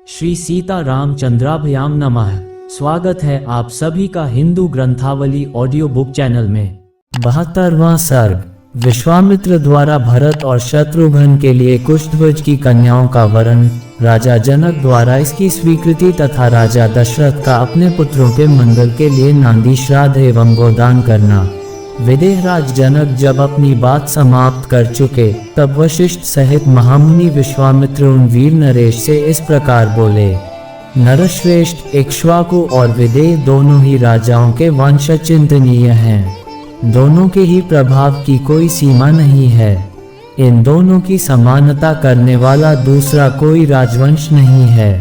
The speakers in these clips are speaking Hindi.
श्री सीता रामचंद्राभ्याम नमः। स्वागत है आप सभी का हिंदू ग्रंथावली ऑडियो बुक चैनल में। 72वां सर्ग। विश्वामित्र द्वारा भरत और शत्रुघ्न के लिए कुशध्वज की कन्याओं का वरण, राजा जनक द्वारा इसकी स्वीकृति तथा राजा दशरथ का अपने पुत्रों के मंगल के लिए नांदी श्राद्ध एवं गोदान करना। विदेहराज जनक जब अपनी बात समाप्त कर चुके तब वशिष्ठ सहित महामुनि विश्वामित्र उन वीर नरेश से इस प्रकार बोले। नरश्रेष्ठ, इक्ष्वाकु और विदेह दोनों ही राजाओं के वंश चिंतनीय हैं। दोनों के ही प्रभाव की कोई सीमा नहीं है। इन दोनों की समानता करने वाला दूसरा कोई राजवंश नहीं है।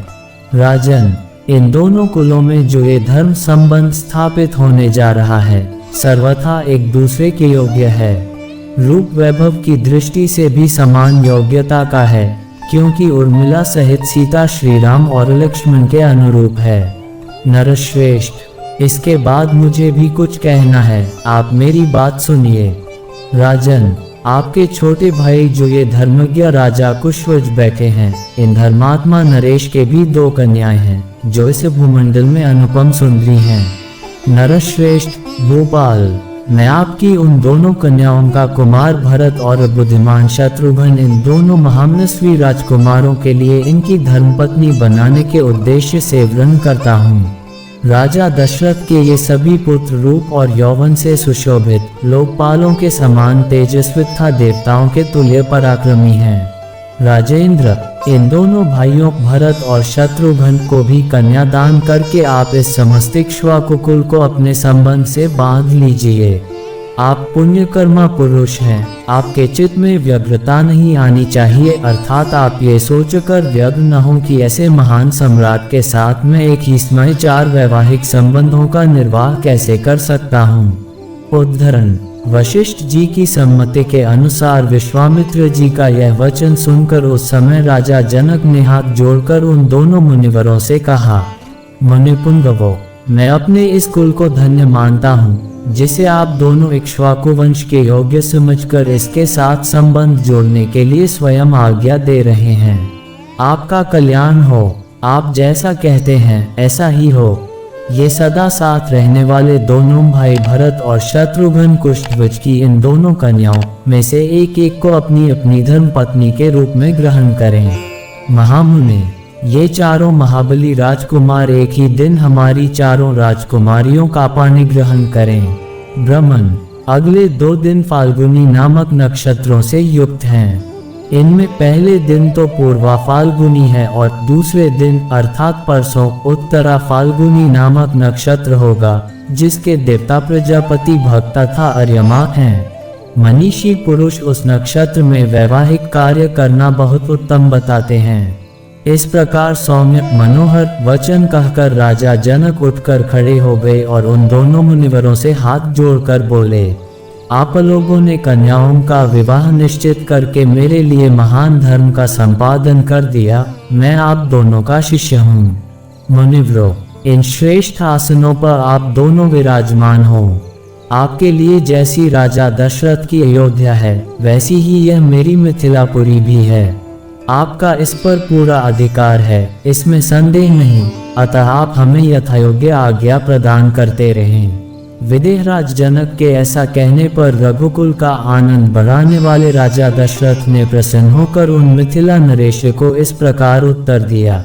राजन, इन दोनों कुलों में जो ये धर्म संबंध स्थापित होने जा रहा है सर्वथा एक दूसरे के योग्य है। रूप वैभव की दृष्टि से भी समान योग्यता का है, क्योंकि उर्मिला सहित सीता श्री राम और लक्ष्मण के अनुरूप है। नरश्रेष्ठ, इसके बाद मुझे भी कुछ कहना है, आप मेरी बात सुनिए। राजन, आपके छोटे भाई जो ये धर्मज्ञ राजा कुशध्वज बैठे हैं, इन धर्मात्मा नरेश के भी 2 कन्याएं हैं जो इस भूमंडल में अनुपम सुंदरी हैं। नरश्रेष्ठ भूपाल, मैं आपकी उन दोनों कन्याओं का कुमार भरत और बुद्धिमान शत्रुघ्न इन दोनों महामनस्वी राजकुमारों के लिए इनकी धर्मपत्नी बनाने के उद्देश्य से व्रण करता हूँ। राजा दशरथ के ये सभी पुत्र रूप और यौवन से सुशोभित, लोकपालों के समान तेजस्वी तथा देवताओं के तुल्य पराक्रमी हैं। राजेंद्र, इन दोनों भाइयों भरत और शत्रुघ्न को भी कन्यादान करके आप इस समस्त इक्ष्वाकु कुल को अपने संबंध से बांध लीजिए। आप पुण्यकर्मा पुरुष हैं, आपके चित्त में व्यग्रता नहीं आनी चाहिए, अर्थात आप ये सोचकर व्यग्र न हो कि ऐसे महान सम्राट के साथ मैं एक ही समय 4 वैवाहिक संबंधों का निर्वाह कैसे कर सकता हूँ। उद्धरण। वशिष्ठ जी की सम्मति के अनुसार विश्वामित्र जी का यह वचन सुनकर उस समय राजा जनक ने हाथ जोड़कर उन दोनों मुनिवरों से कहा, मुनिपुंगवो, मैं अपने इस कुल को धन्य मानता हूँ जिसे आप दोनों इक्ष्वाकु वंश के योग्य समझकर इसके साथ संबंध जोड़ने के लिए स्वयं आज्ञा दे रहे हैं। आपका कल्याण हो। आप जैसा कहते हैं ऐसा ही हो। ये सदा साथ रहने वाले दोनों भाई भरत और शत्रुघ्न कुशध्वज की इन दोनों कन्याओं में से एक एक को अपनी अपनी धर्म पत्नी के रूप में ग्रहण करें। महामुनि, ये चारों महाबली राजकुमार एक ही दिन हमारी चारों राजकुमारियों का पानी ग्रहण करें। ब्रह्मन, अगले 2 दिन फाल्गुनी नामक नक्षत्रों से युक्त हैं। इनमें पहले दिन तो पूर्वा फाल्गुनी है और दूसरे दिन अर्थात परसों उत्तरा फाल्गुनी नामक नक्षत्र होगा, जिसके देवता प्रजापति भक्त तथा अर्यमा हैं। मनीषी पुरुष उस नक्षत्र में वैवाहिक कार्य करना बहुत उत्तम बताते हैं। इस प्रकार सौम्य मनोहर वचन कहकर राजा जनक उठकर खड़े हो गए और उन दोनों मुनिवरों से हाथ जोड़कर बोले, आप लोगों ने कन्याओं का विवाह निश्चित करके मेरे लिए महान धर्म का संपादन कर दिया। मैं आप दोनों का शिष्य हूँ। मुनिवरों, इन श्रेष्ठ आसनों पर आप दोनों विराजमान हो। आपके लिए जैसी राजा दशरथ की अयोध्या है वैसी ही यह मेरी मिथिलापुरी भी है। आपका इस पर पूरा अधिकार है, इसमें संदेह नहीं, अतः आप हमें यथायोग्य आज्ञा प्रदान करते रहें। विदेहराज जनक के ऐसा कहने पर रघुकुल का आनंद बढ़ाने वाले राजा दशरथ ने प्रसन्न होकर उन मिथिला नरेश को इस प्रकार उत्तर दिया।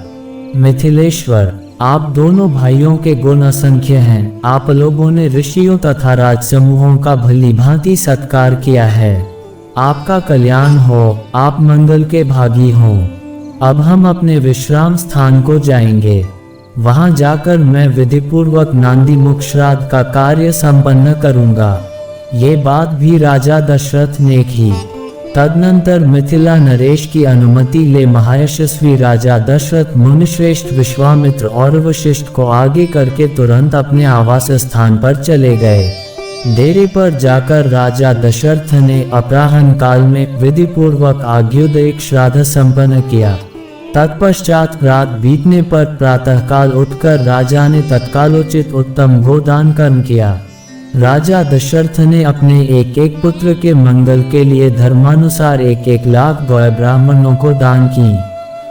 मिथिलेश्वर, आप दोनों भाइयों के गुण असंख्य हैं। आप लोगों ने ऋषियों तथा राज समूहों का भली भांति सत्कार किया है। आपका कल्याण हो, आप मंगल के भागी हो। अब हम अपने विश्राम स्थान को जाएंगे। वहां जाकर मैं विधिपूर्वक नांदी मुख श्राद्ध का कार्य संपन्न करूंगा। ये बात भी राजा दशरथ ने की। तदनंतर मिथिला नरेश की अनुमति ले महायशस्वी राजा दशरथ मुनिश्रेष्ठ विश्वामित्र और वशिष्ठ को आगे करके तुरंत अपने आवास स्थान पर चले गए। डेरे पर जाकर राजा दशरथ ने अपराह्न काल में विधिपूर्वक आज्ञोदयिक श्राद्ध संपन्न किया। तत्पश्चात रात बीतने पर प्रातःकाल उठकर राजा ने तत्कालोचित उत्तम गोदान कर्म किया। राजा दशरथ ने अपने एक एक पुत्र के मंगल के लिए धर्मानुसार 1-1 लाख गौ ब्राह्मणों को दान की।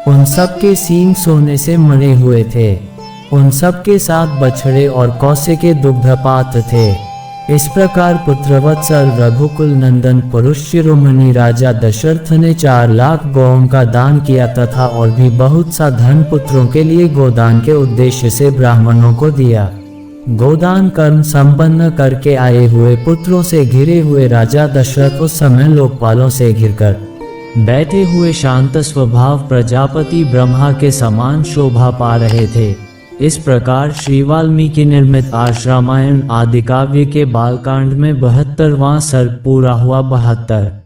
उन सब के सींग सोने से मरे हुए थे। उन सब के साथ बछड़े और कौसे के दुग्धपात्र थे। इस प्रकार पुत्रवत्सल रघुकुल नंदन पुरुष शिरोमणि राजा दशरथ ने 4 लाख गौओं का दान किया तथा और भी बहुत सा धन पुत्रों के लिए गोदान के उद्देश्य से ब्राह्मणों को दिया। गोदान कर्म संपन्न करके आए हुए पुत्रों से घिरे हुए राजा दशरथ उस समय लोकपालों से घिरकर बैठे हुए शांत स्वभाव प्रजापति ब्रह्मा के समान शोभा पा रहे थे। इस प्रकार श्री वाल्मीकि निर्मित आर्ष रामायण आदि काव्य के बालकांड में 72वां सर्ग पूरा हुआ। 72।